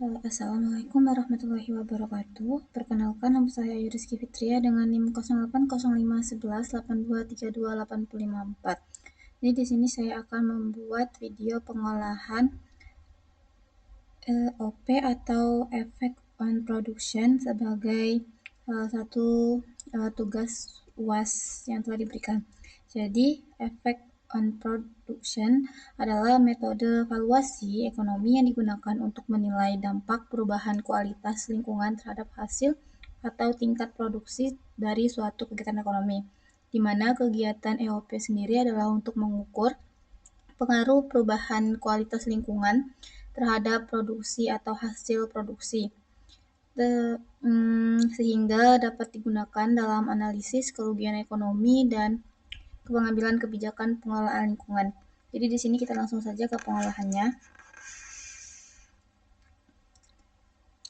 Assalamualaikum warahmatullahi wabarakatuh. Perkenalkan, nama saya Yuriski Fitria dengan NIM 080511823284. Jadi di sini saya akan membuat video pengolahan OP atau Effect on Production sebagai salah satu tugas UAS yang telah diberikan. Jadi, Effect on Production adalah metode valuasi ekonomi yang digunakan untuk menilai dampak perubahan kualitas lingkungan terhadap hasil atau tingkat produksi dari suatu kegiatan ekonomi, di mana kegiatan EOP sendiri adalah untuk mengukur pengaruh perubahan kualitas lingkungan terhadap produksi atau hasil produksi, sehingga dapat digunakan dalam analisis kerugian ekonomi dan pengambilan kebijakan pengelolaan lingkungan. Jadi di sini kita langsung saja ke pengolahannya.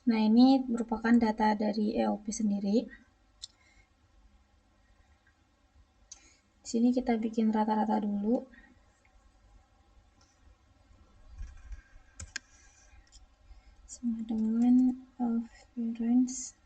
Nah, ini merupakan data dari EOP sendiri. Di sini kita bikin rata-rata dulu. Sama dengan average.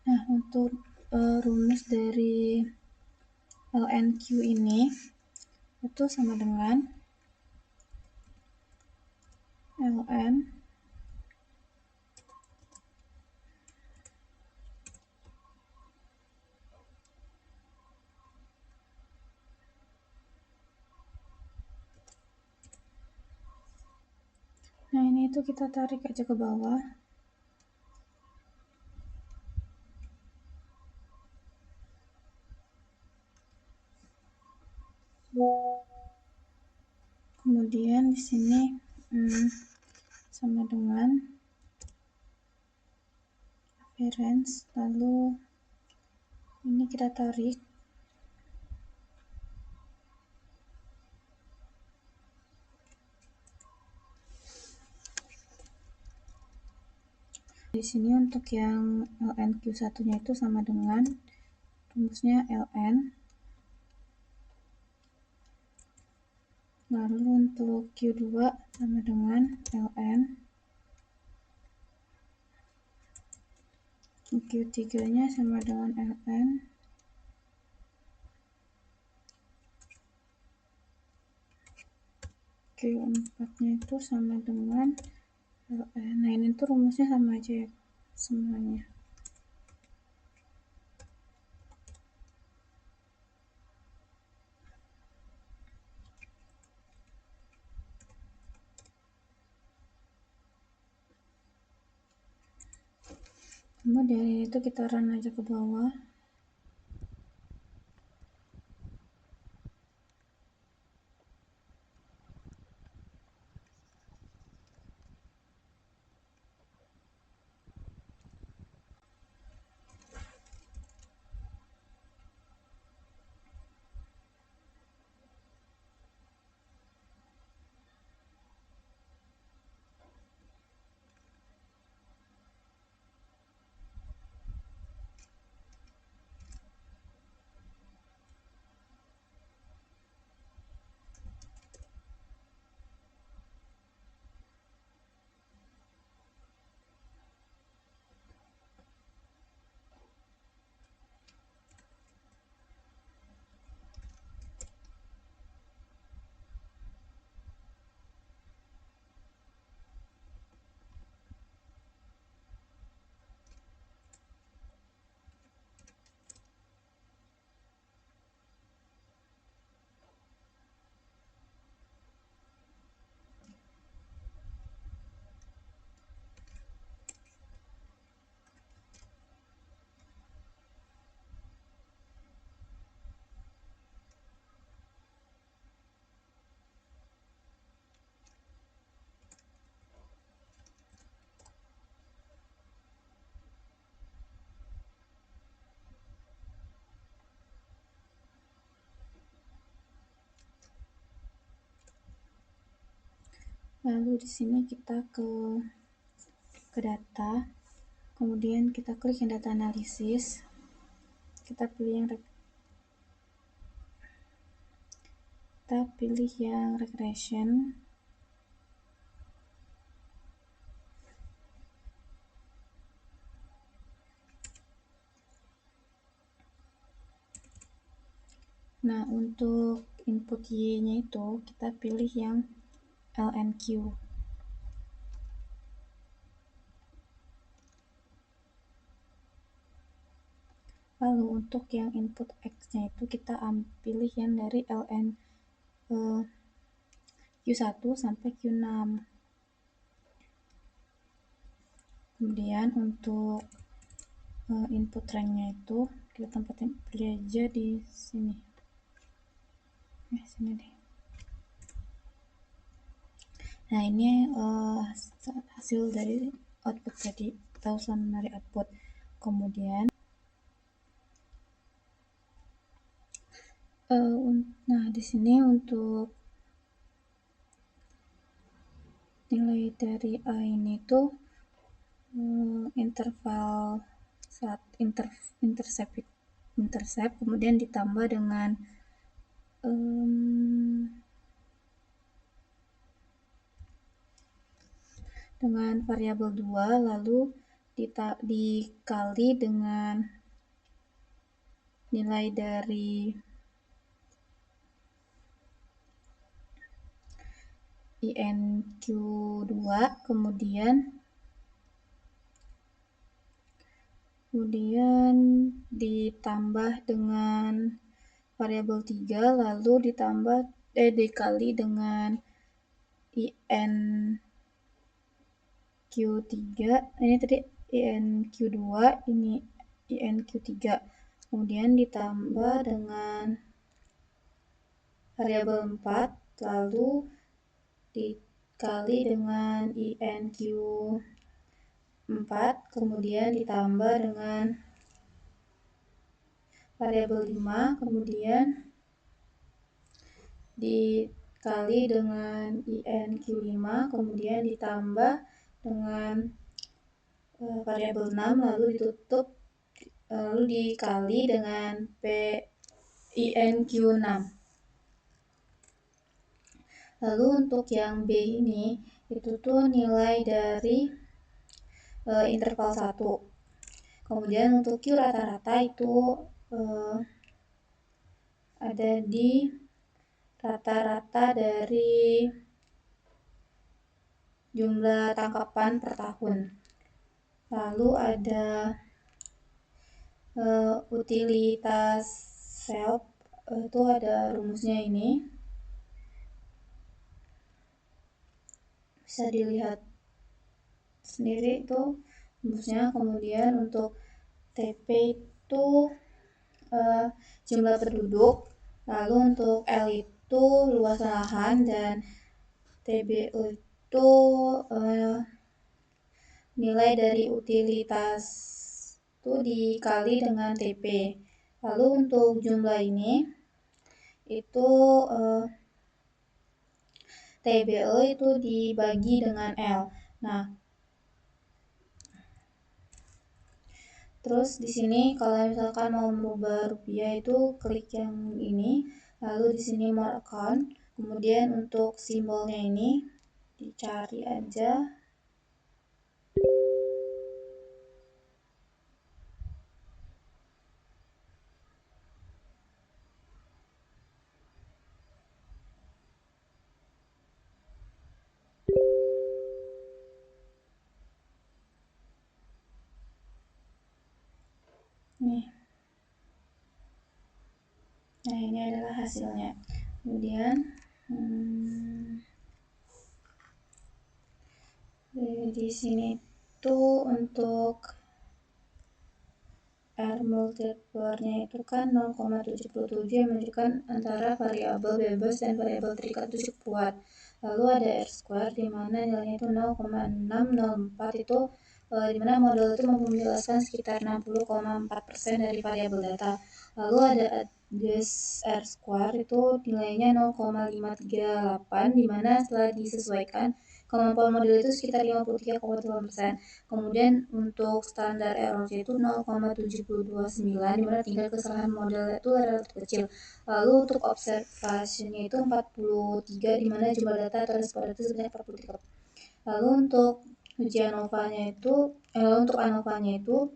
Nah, untuk rumus dari LNQ ini itu sama dengan LN Nah, ini itu kita tarik aja ke bawah. Kemudian di sini sama dengan average, lalu ini kita tarik. Di sini untuk yang ln Q1-nya itu sama dengan rumusnya ln. Lalu untuk Q2 sama dengan ln. Q3-nya sama dengan ln. Q4-nya itu sama dengan ln. Nah, ini tuh rumusnya sama aja ya semuanya. Kemudian itu kita run aja ke bawah. Lalu di sini kita ke data, kemudian kita klik yang data analisis, kita pilih yang regression. Nah, untuk input Y-nya itu kita pilih yang LNQ. Lalu untuk yang input X-nya itu kita pilih yang dari Q1 sampai Q6. Kemudian untuk input rank-nya itu kita tempatin pilih aja di sini. Sini deh. Nah, ini hasil dari output tadi, atau summary output. Kemudian nah di sini untuk nilai dari A ini tuh interval intercept kemudian ditambah dengan variabel 2 lalu dikali dengan nilai dari INQ2 kemudian ditambah dengan variabel 3 lalu dikali dengan INQ3, ini tadi INQ2, ini INQ3, kemudian ditambah dengan variabel 4 lalu dikali dengan INQ4 kemudian ditambah dengan variabel 5 kemudian dikali dengan INQ5 kemudian ditambah dengan variabel 6 lalu dikali dengan INQ6. Lalu untuk yang B ini itu tuh nilai dari interval 1. Kemudian untuk Q rata-rata itu ada di rata-rata dari jumlah tangkapan per tahun. Lalu ada utilitas SELF, itu ada rumusnya ini. Bisa dilihat sendiri itu rumusnya. Kemudian untuk TP itu jumlah penduduk, lalu untuk L itu luas lahan, dan TBE itu nilai dari utilitas itu dikali dengan TP. Lalu untuk jumlah ini itu TBE itu dibagi dengan L. Nah, terus di sini kalau misalkan mau merubah rupiah itu klik yang ini, lalu di sini more account, kemudian untuk simbolnya ini dicari aja. Nih. Nah, ini adalah hasilnya. Kemudian di sini tuh untuk R multiplier-nya itu kan 0,77 yang menunjukkan antara variabel bebas dan variabel terikat itu cukup kuat. Lalu ada R square di mana nilainya itu 0,604 itu di mana model itu mampu menjelaskan sekitar 60,4% dari variabel data. Lalu ada address R square itu nilainya 0,538 di mana setelah disesuaikan kemampuan model itu sekitar 53,8%. Kemudian untuk standar error-nya itu 0,729, dimana tingkat kesalahan model itu relatif kecil. Lalu untuk observation-nya itu 43, dimana jumlah data terespon itu sebanyak 43. Lalu untuk ujian ANOVA-nya itu, untuk ANOVA-nya itu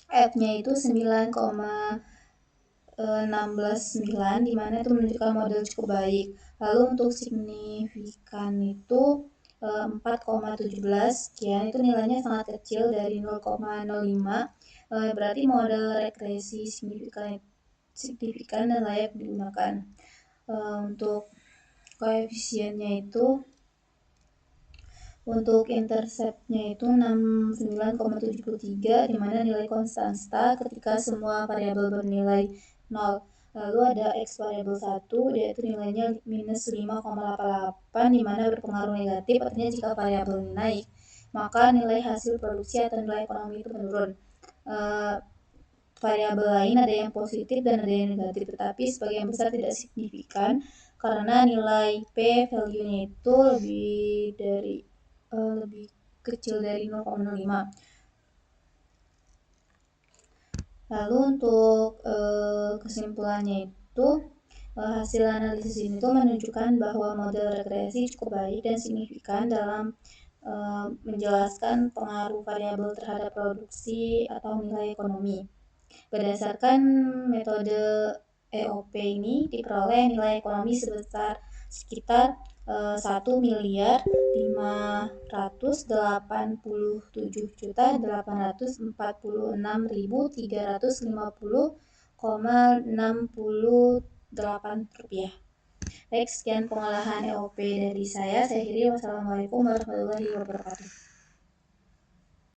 F-nya itu 9,169, dimana itu menunjukkan model cukup baik. Lalu untuk signifikan itu 4,17 sekian, itu nilainya sangat kecil dari 0,05, berarti model regresi signifikan dan layak digunakan. Untuk koefisiennya itu, untuk intercept-nya itu 69,73, dimana nilai konstanta ketika semua variabel bernilai 0. Lalu ada X variabel 1, yaitu nilainya minus 5,88, dimana berpengaruh negatif, artinya jika variabel ini naik, maka nilai hasil produksi atau nilai ekonomi itu menurun. Variabel lain ada yang positif dan ada yang negatif, tetapi sebagian besar tidak signifikan karena nilai P value-nya itu lebih kecil dari 0,05. Lalu untuk kesimpulannya itu, hasil analisis ini tuh menunjukkan bahwa model regresi cukup baik dan signifikan dalam menjelaskan pengaruh variabel terhadap produksi atau nilai ekonomi. Berdasarkan metode EOP ini diperoleh nilai ekonomi sebesar sekitar 1.387.847.350,68 rupiah. Baik, sekian pengolahan EOP dari saya. Saya akhiri. Wassalamualaikum warahmatullahi wabarakatuh.